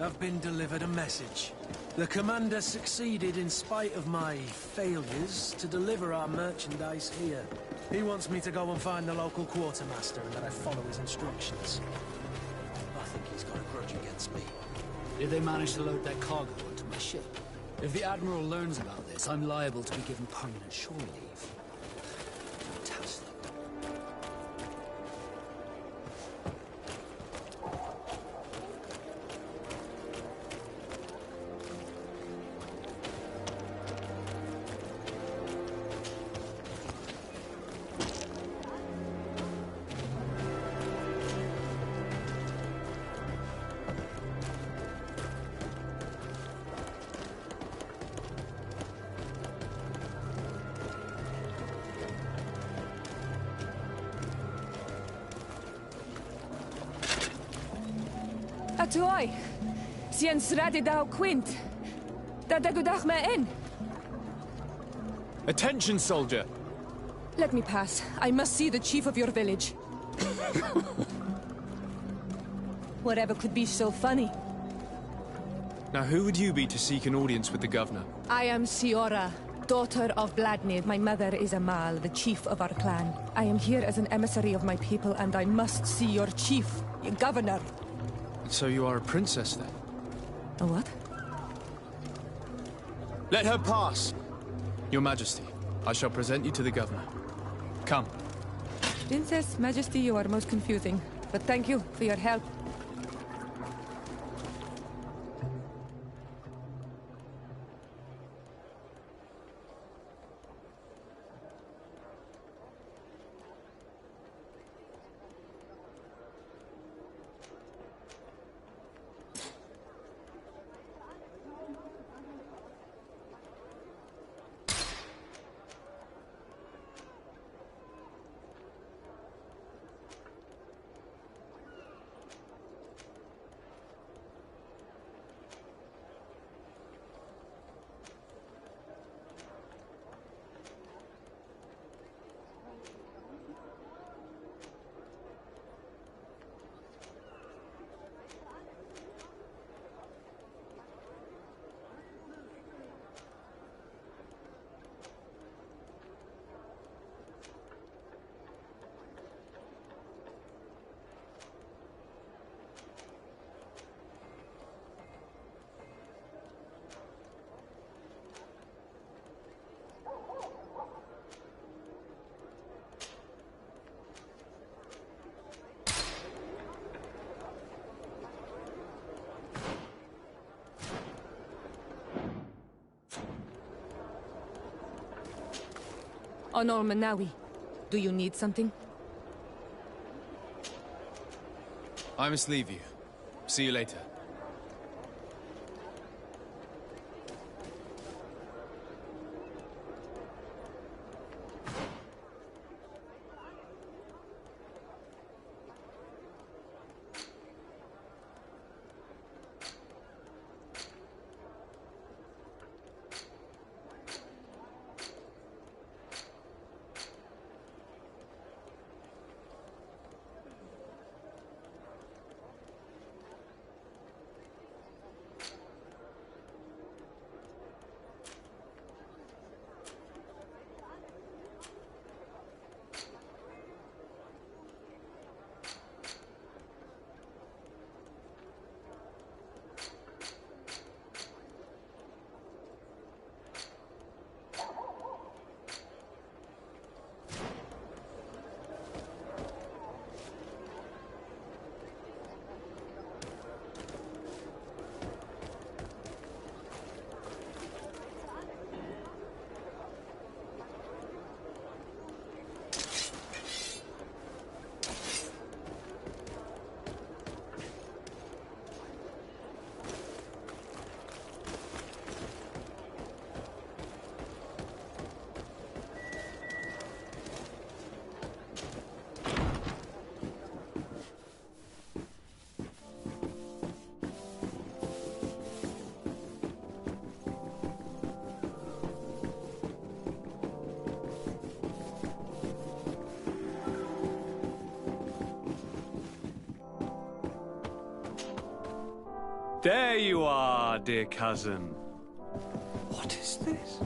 I've been delivered a message. The commander succeeded in spite of my failures to deliver our merchandise here. He wants me to go and find the local quartermaster and that I follow his instructions. I think he's got a grudge against me. Did they manage to load their cargo onto my ship? If the Admiral learns about this, I'm liable to be given permanent shore leave. Fantastic. Atoy, sien sradi dao quint. Da dagudach me in. Attention, soldier! Let me pass. I must see the chief of your village. Whatever could be so funny. Now who would you be to seek an audience with the governor? I am Siora, daughter of Vladimir. My mother is Amal, the chief of our clan. I am here as an emissary of my people, and I must see your chief, your governor. So you are a princess, then? A what? Let her pass! Your Majesty, I shall present you to the governor. Come. Princess, Majesty, you are most confusing. But thank you for your help. Honor Manawi, do you need something? I must leave you. See you later. There you are, dear cousin. What is this?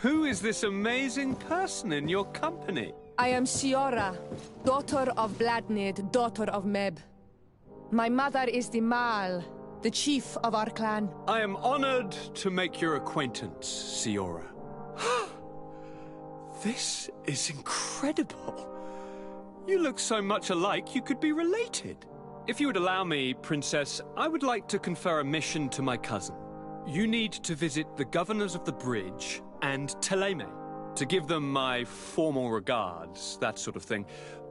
Who is this amazing person in your company? I am Siora, daughter of Bladnid, daughter of Meb. My mother is the Mal, the chief of our clan. I am honored to make your acquaintance, Siora. This is incredible. You look so much alike you could be related. If you would allow me, Princess, I would like to confer a mission to my cousin. You need to visit the governors of the bridge and Teleme to give them my formal regards, that sort of thing,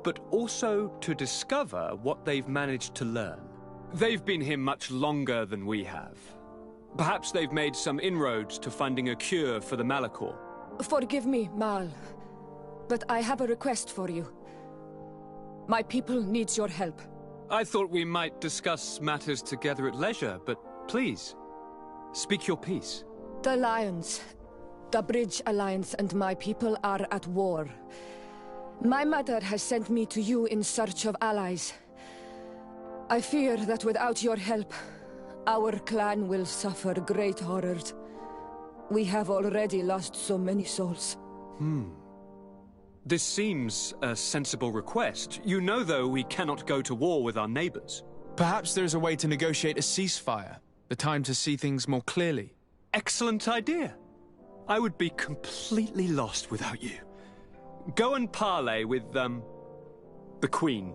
but also to discover what they've managed to learn. They've been here much longer than we have. Perhaps they've made some inroads to finding a cure for the Malachor. Forgive me, Mal, but I have a request for you. My people needs your help. I thought we might discuss matters together at leisure, but please, speak your piece. The Lions, the Bridge Alliance and my people are at war. My mother has sent me to you in search of allies. I fear that without your help, our clan will suffer great horrors. We have already lost so many souls. This seems a sensible request. You know, though, we cannot go to war with our neighbors. Perhaps there's a way to negotiate a ceasefire. The time to see things more clearly. Excellent idea. I would be completely lost without you. Go and parley with, the Queen,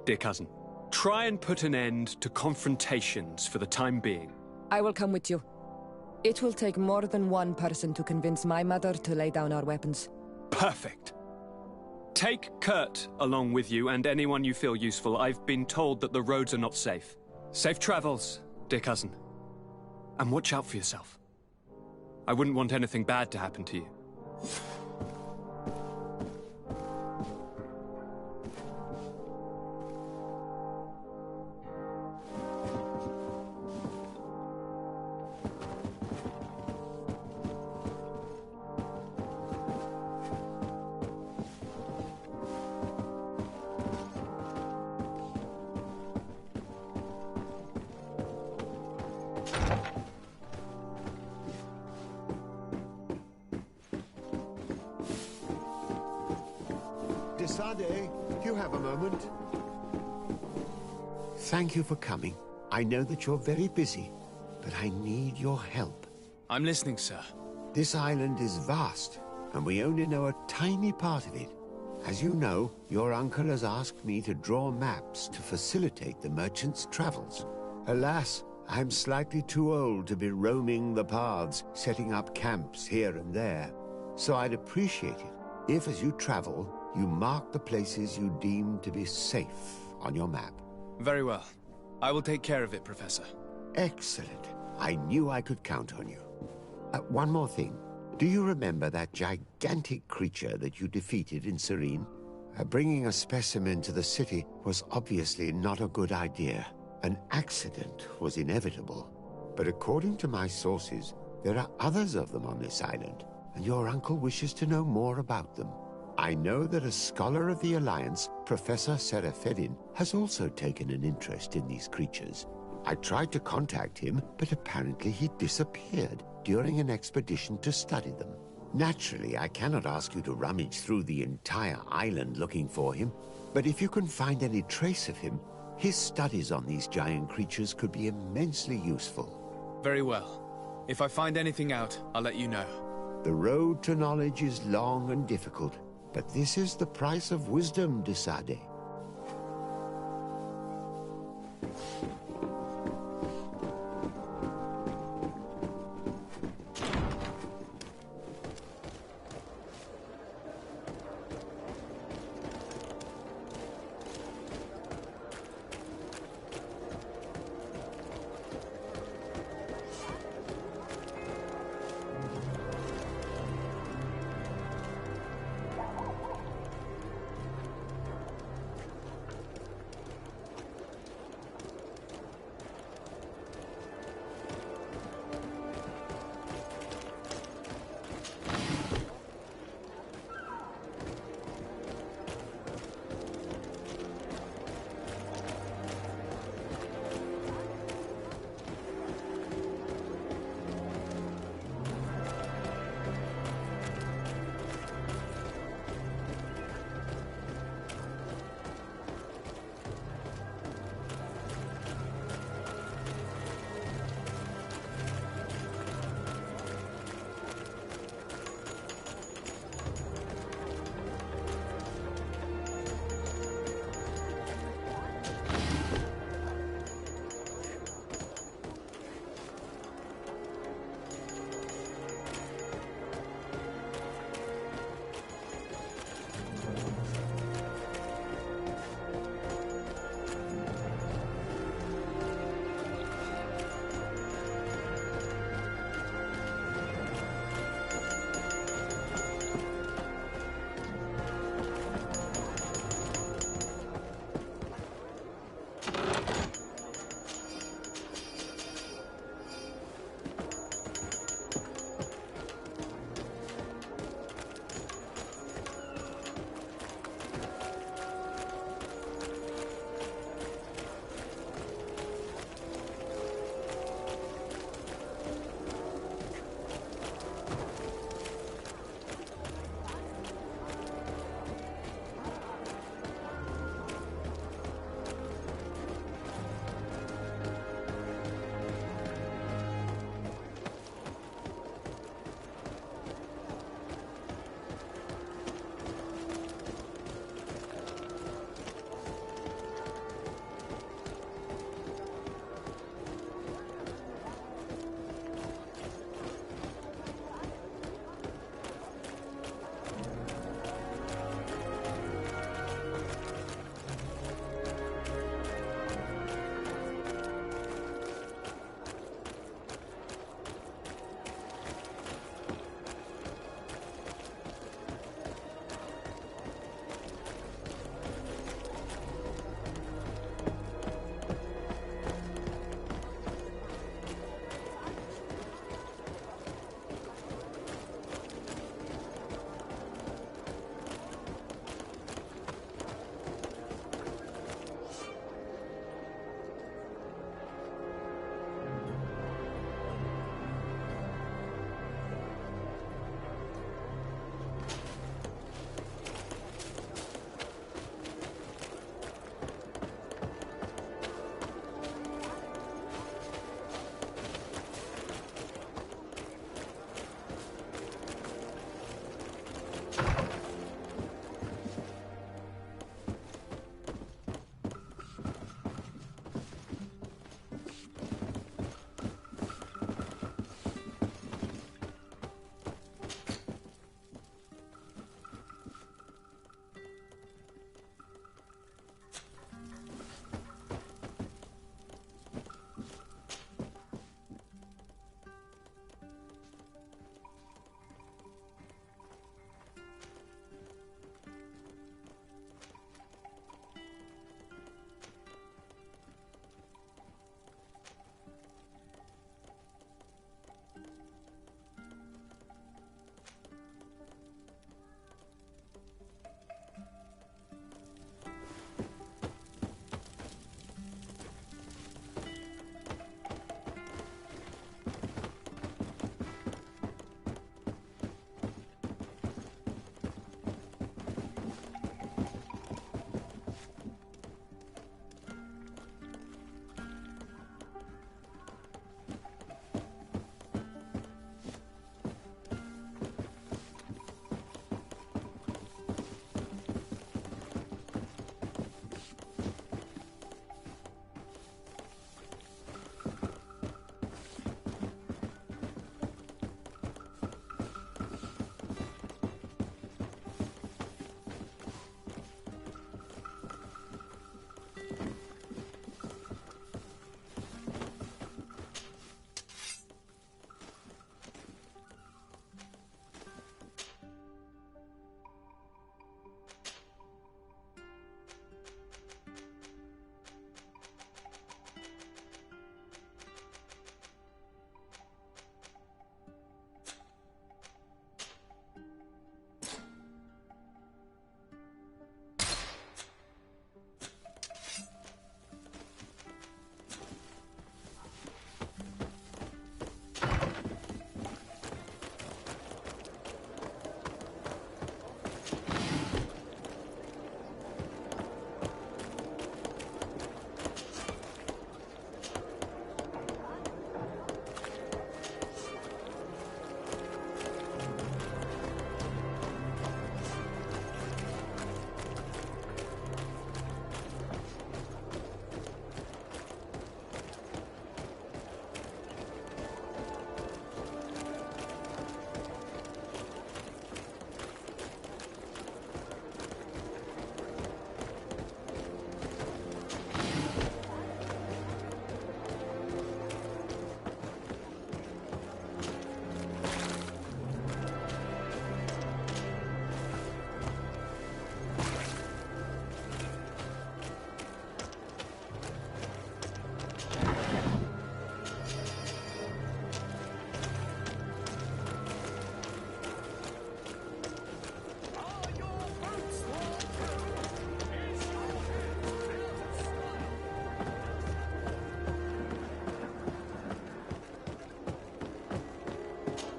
dear cousin. Try and put an end to confrontations for the time being. I will come with you. It will take more than one person to convince my mother to lay down our weapons. Perfect. Take Kurt along with you and anyone you feel useful. I've been told that the roads are not safe. Safe travels, dear cousin. And watch out for yourself. I wouldn't want anything bad to happen to you. Desade, do you have a moment? Thank you for coming. I know that you're very busy, but I need your help. I'm listening, sir. This island is vast, and we only know a tiny part of it. As you know, your uncle has asked me to draw maps to facilitate the merchants' travels. Alas, I'm slightly too old to be roaming the paths, setting up camps here and there. So I'd appreciate it if, as you travel, you mark the places you deem to be safe on your map. Very well. I will take care of it, Professor. Excellent. I knew I could count on you. One more thing. Do you remember that gigantic creature that you defeated in Serene? Bringing a specimen to the city was obviously not a good idea. An accident was inevitable. But according to my sources, there are others of them on this island, and your uncle wishes to know more about them. I know that a scholar of the Alliance, Professor Serafedin, has also taken an interest in these creatures. I tried to contact him, but apparently he disappeared during an expedition to study them. Naturally, I cannot ask you to rummage through the entire island looking for him, but if you can find any trace of him, his studies on these giant creatures could be immensely useful. Very well. If I find anything out, I'll let you know. The road to knowledge is long and difficult, but this is the price of wisdom, Desade.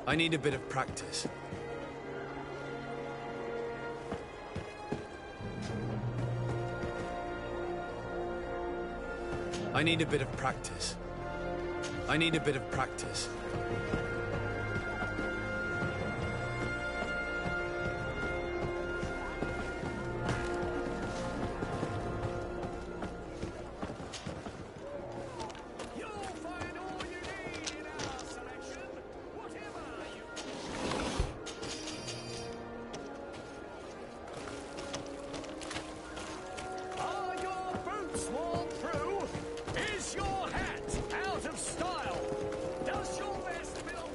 I need a bit of practice. I need a bit of practice. I need a bit of practice. Is your hat out of style? Does your vest belong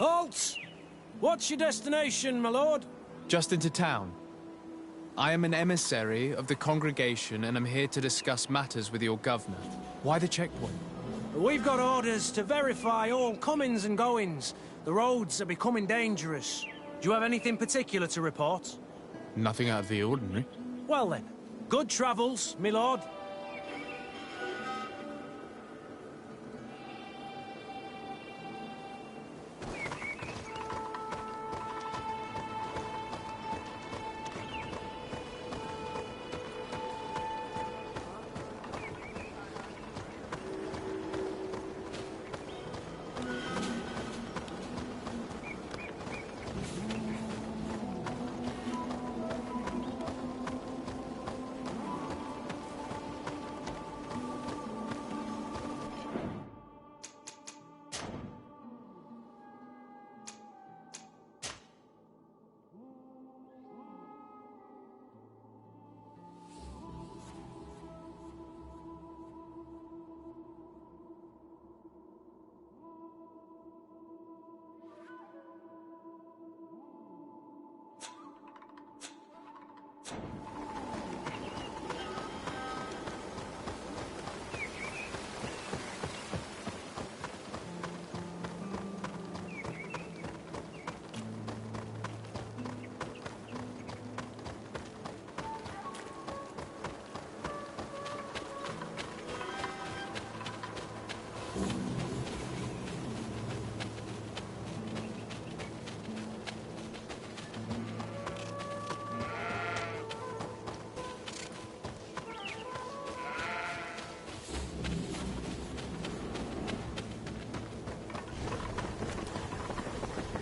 Halt! What's your destination, my lord? Just into town. I am an emissary of the congregation and am here to discuss matters with your governor. Why the checkpoint? We've got orders to verify all comings and goings. The roads are becoming dangerous. Do you have anything particular to report? Nothing out of the ordinary. Well then, good travels, my lord.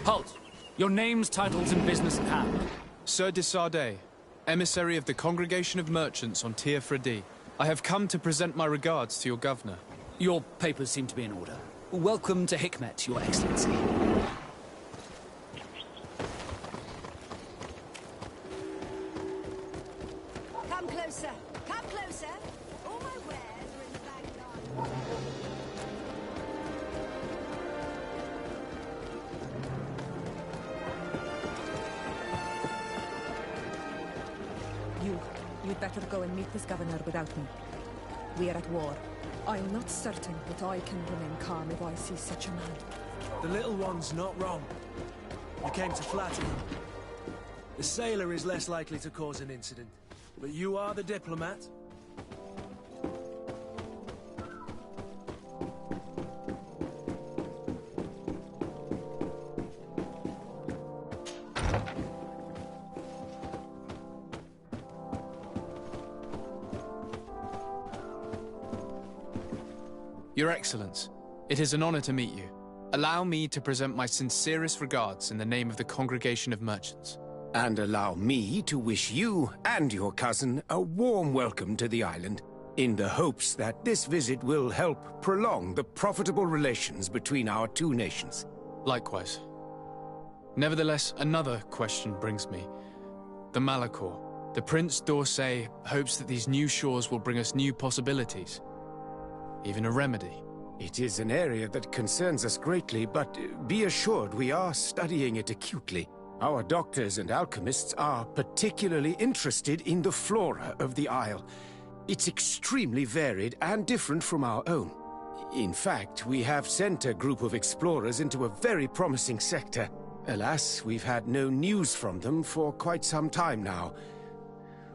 Halt! Your names, titles, and business at hand. Sir de Sardet, emissary of the Congregation of Merchants on Tir Fredi. I have come to present my regards to your governor. Your papers seem to be in order. Welcome to Hikmet, Your Excellency. Come closer. Come closer. All my wares are in the backyard. You'd better go and meet this governor without me. We are at war. I'm not certain that I can remain calm if I see such a man. The little one's not wrong. You came to flatter him. The sailor is less likely to cause an incident. But you are the diplomat. Your Excellence, it is an honor to meet you. Allow me to present my sincerest regards in the name of the Congregation of Merchants. And allow me to wish you and your cousin a warm welcome to the island, in the hopes that this visit will help prolong the profitable relations between our two nations. Likewise. Nevertheless, another question brings me. The Malachor. The Prince d'Orsay hopes that these new shores will bring us new possibilities. Even a remedy. It is an area that concerns us greatly, but be assured we are studying it acutely. Our doctors and alchemists are particularly interested in the flora of the Isle. It's extremely varied and different from our own. In fact, we have sent a group of explorers into a very promising sector. Alas, we've had no news from them for quite some time now.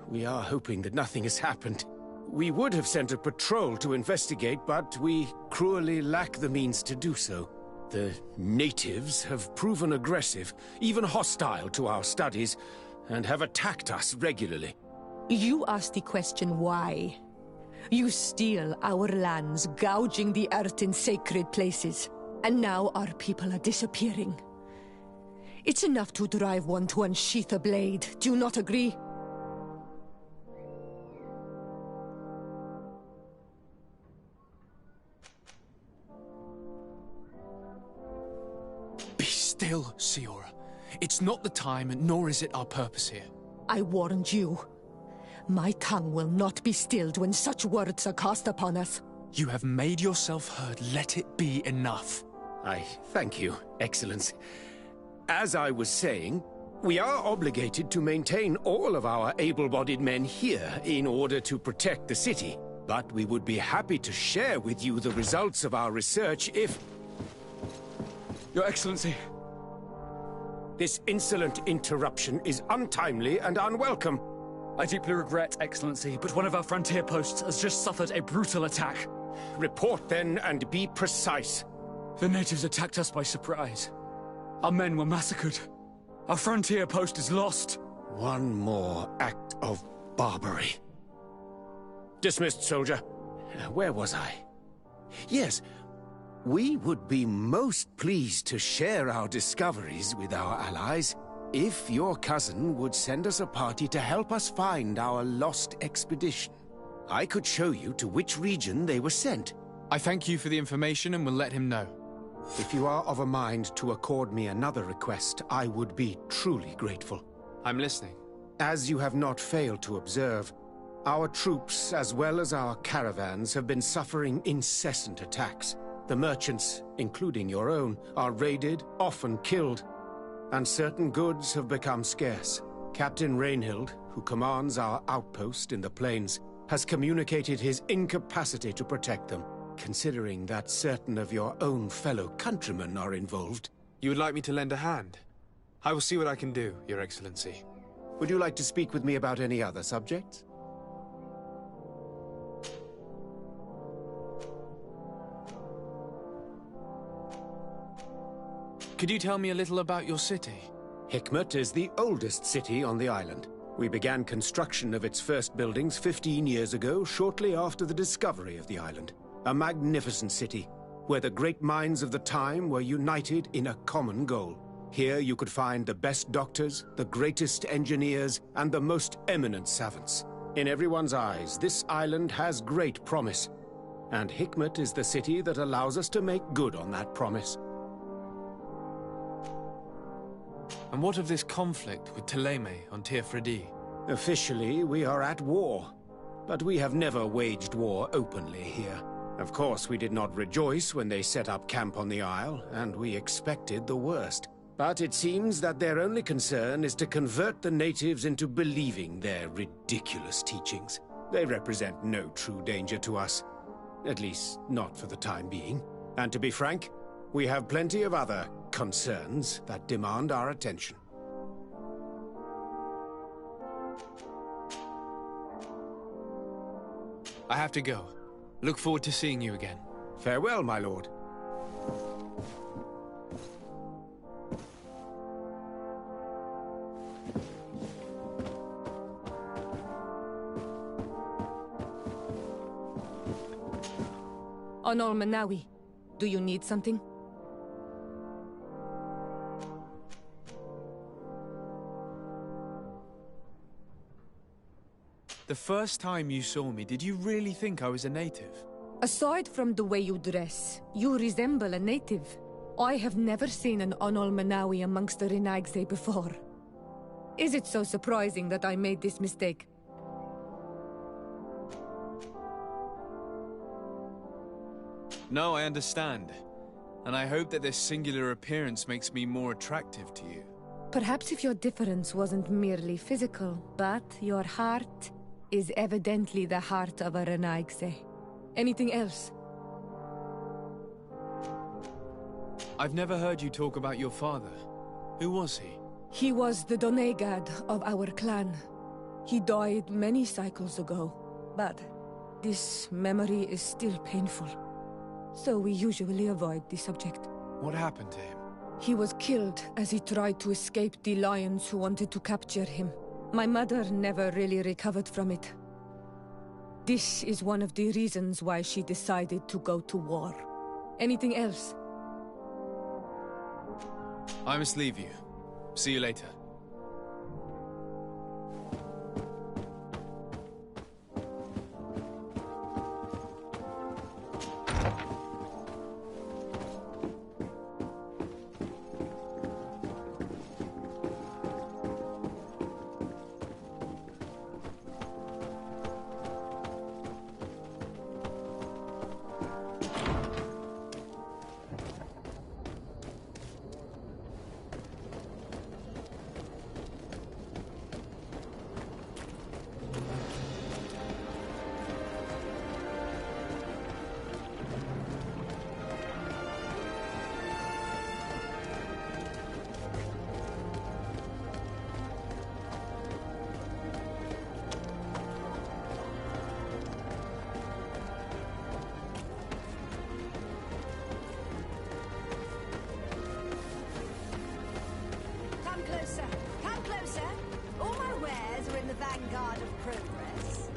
We are hoping that nothing has happened. We would have sent a patrol to investigate, but we cruelly lack the means to do so. The natives have proven aggressive, even hostile to our studies, and have attacked us regularly. You asked the question why. You steal our lands, gouging the earth in sacred places. And now our people are disappearing. It's enough to drive one to unsheath a blade. Do you not agree? Be still, Siora. It's not the time, nor is it our purpose here. I warned you. My tongue will not be stilled when such words are cast upon us. You have made yourself heard. Let it be enough. I thank you, Excellency. As I was saying, we are obligated to maintain all of our able-bodied men here in order to protect the city. But we would be happy to share with you the results of our research if... Your Excellency. This insolent interruption is untimely and unwelcome. I deeply regret, Excellency, but one of our frontier posts has just suffered a brutal attack. Report then and be precise. The natives attacked us by surprise. Our men were massacred. Our frontier post is lost. One more act of barbarity. Dismissed, soldier. Where was I? Yes, we would be most pleased to share our discoveries with our allies if your cousin would send us a party to help us find our lost expedition. I could show you to which region they were sent. I thank you for the information and will let him know. If you are of a mind to accord me another request, I would be truly grateful. I'm listening. As you have not failed to observe, our troops, as well as our caravans, have been suffering incessant attacks. The merchants, including your own, are raided, often killed, and certain goods have become scarce. Captain Rainhild, who commands our outpost in the plains, has communicated his incapacity to protect them. Considering that certain of your own fellow countrymen are involved. You would like me to lend a hand? I will see what I can do, Your Excellency. Would you like to speak with me about any other subjects? Could you tell me a little about your city? Hikmet is the oldest city on the island. We began construction of its first buildings 15 years ago, shortly after the discovery of the island. A magnificent city, where the great minds of the time were united in a common goal. Here you could find the best doctors, the greatest engineers, and the most eminent savants. In everyone's eyes, this island has great promise. And Hikmet is the city that allows us to make good on that promise. And what of this conflict with Thélème on Tir Freddy? Officially, we are at war. But we have never waged war openly here. Of course, we did not rejoice when they set up camp on the Isle, and we expected the worst. But it seems that their only concern is to convert the natives into believing their ridiculous teachings. They represent no true danger to us. At least, not for the time being. And to be frank, we have plenty of other concerns that demand our attention. I have to go. Look forward to seeing you again. Farewell, my lord. Honor Manawi, do you need something? The first time you saw me, did you really think I was a native? Aside from the way you dress, you resemble a native. I have never seen an Onol Manawi amongst the Renaigse before. Is it so surprising that I made this mistake? No, I understand. And I hope that this singular appearance makes me more attractive to you. Perhaps if your difference wasn't merely physical, but your heart is evidently the heart of a Renaigse. Anything else? I've never heard you talk about your father. Who was he? He was the Donegad of our clan. He died many cycles ago, but this memory is still painful. So we usually avoid the subject. What happened to him? He was killed as he tried to escape the lions who wanted to capture him. My mother never really recovered from it. This is one of the reasons why she decided to go to war. Anything else? I must leave you. See you later. closer. Come closer. All my wares are in the vanguard of progress.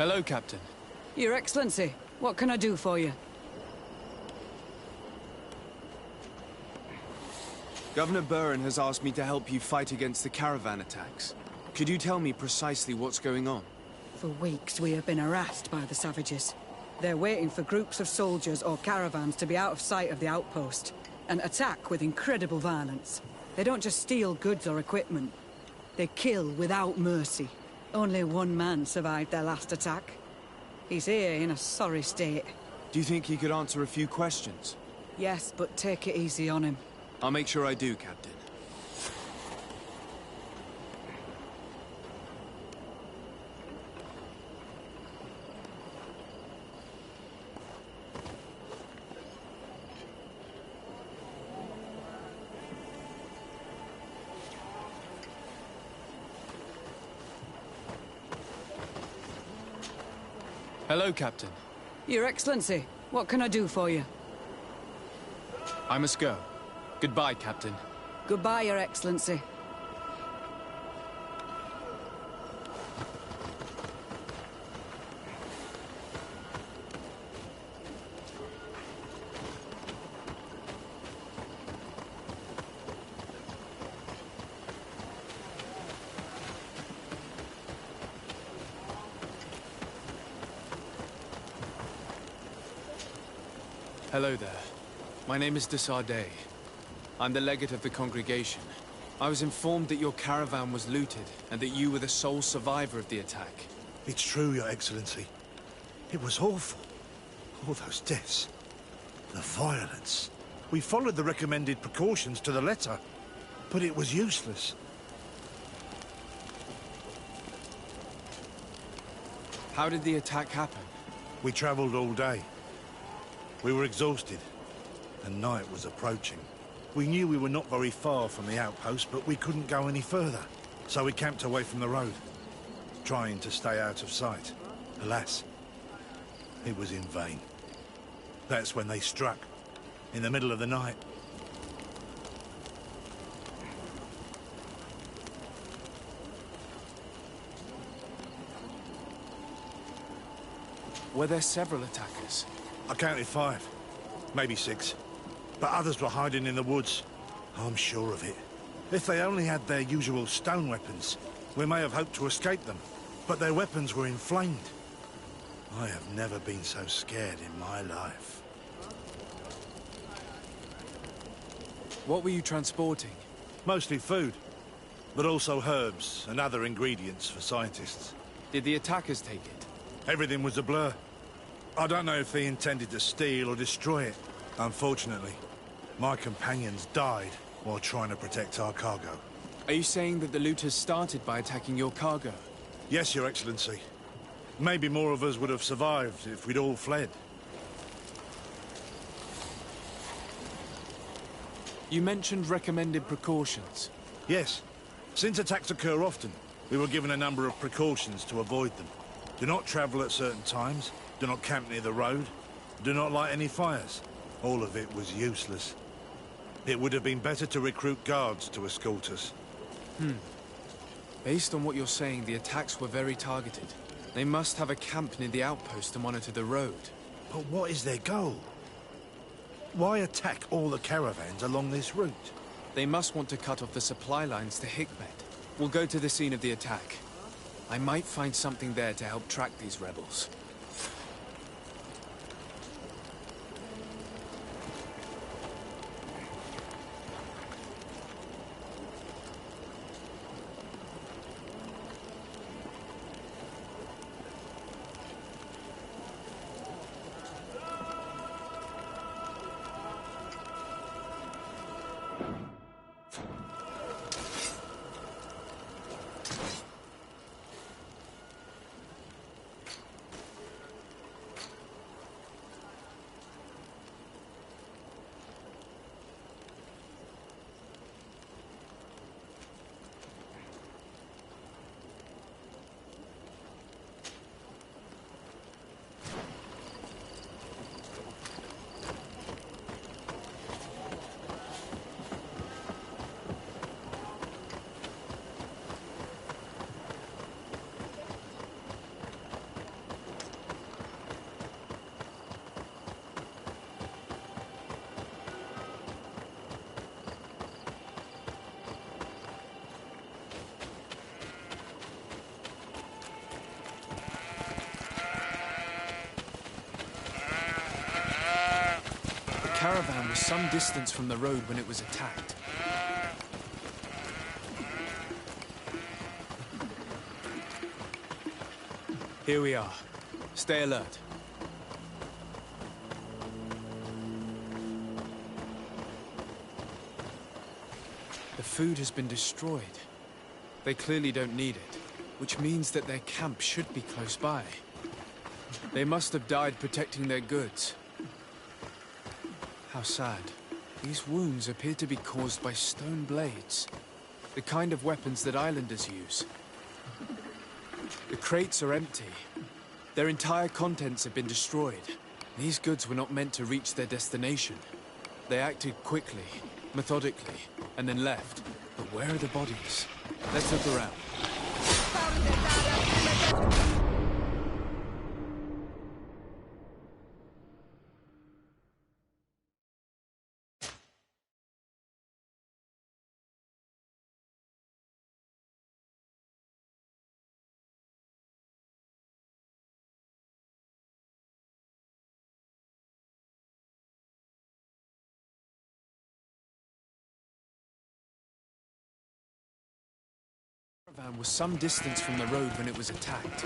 Hello, Captain. Your Excellency, what can I do for you? Governor Buren has asked me to help you fight against the caravan attacks. Could you tell me precisely what's going on? For weeks we have been harassed by the savages. They're waiting for groups of soldiers or caravans to be out of sight of the outpost and attack with incredible violence. They don't just steal goods or equipment. They kill without mercy. Only one man survived their last attack. He's here in a sorry state. Do you think he could answer a few questions? Yes, but take it easy on him. I'll make sure I do, Captain. Hello, Captain. Your Excellency, what can I do for you? I must go. Goodbye, Captain. Goodbye, Your Excellency. Hello there. My name is de Sardet. I'm the legate of the congregation. I was informed that your caravan was looted, and that you were the sole survivor of the attack. It's true, Your Excellency. It was awful. All those deaths. The violence. We followed the recommended precautions to the letter, but it was useless. How did the attack happen? We traveled all day. We were exhausted, and night was approaching. We knew we were not very far from the outpost, but we couldn't go any further. So we camped away from the road, trying to stay out of sight. Alas, it was in vain. That's when they struck, in the middle of the night. Were there several attackers? I counted 5, maybe 6. But others were hiding in the woods. I'm sure of it. If they only had their usual stone weapons, we may have hoped to escape them. But their weapons were inflamed. I have never been so scared in my life. What were you transporting? Mostly food, but also herbs and other ingredients for scientists. Did the attackers take it? Everything was a blur. I don't know if they intended to steal or destroy it. Unfortunately, my companions died while trying to protect our cargo. Are you saying that the looters started by attacking your cargo? Yes, Your Excellency. Maybe more of us would have survived if we'd all fled. You mentioned recommended precautions. Yes. Since attacks occur often, We were given a number of precautions to avoid them. Do not travel at certain times, do not camp near the road, do not light any fires. All of it was useless. It would have been better to recruit guards to escort us. Based on what you're saying, the attacks were very targeted. They must have a camp near the outpost to monitor the road. But what is their goal? Why attack all the caravans along this route? They must want to cut off the supply lines to Hikmet. We'll go to the scene of the attack. I might find something there to help track these rebels. The caravan was some distance from the road when it was attacked. Here we are. Stay alert. The food has been destroyed. They clearly don't need it, which means that their camp should be close by. They must have died protecting their goods. How sad. These wounds appear to be caused by stone blades, the kind of weapons that islanders use. The crates are empty. Their entire contents have been destroyed. These goods were not meant to reach their destination. They acted quickly, methodically, and then left. But where are the bodies? Let's look around. The caravan was some distance from the road when it was attacked.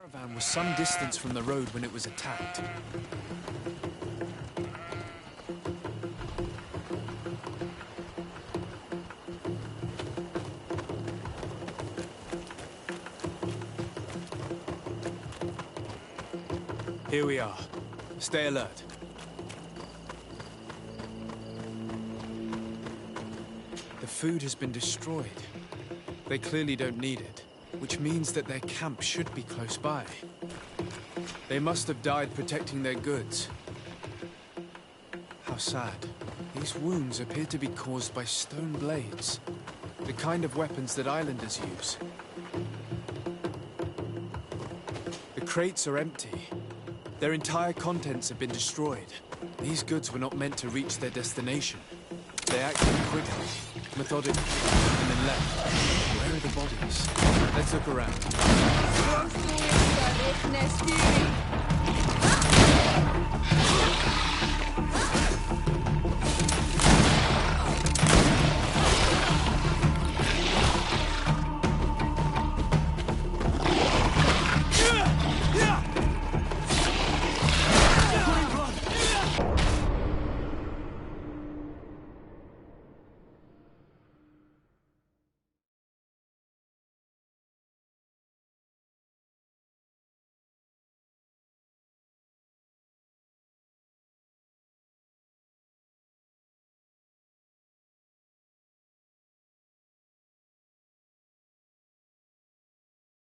The caravan was some distance from the road when it was attacked. Here we are. Stay alert. The food has been destroyed. They clearly don't need it, which means that their camp should be close by. They must have died protecting their goods. How sad. These wounds appear to be caused by stone blades, the kind of weapons that islanders use. The crates are empty. Their entire contents have been destroyed. These goods were not meant to reach their destination. They acted quickly, methodically, and then left. Where are the bodies? Let's look around. Fury.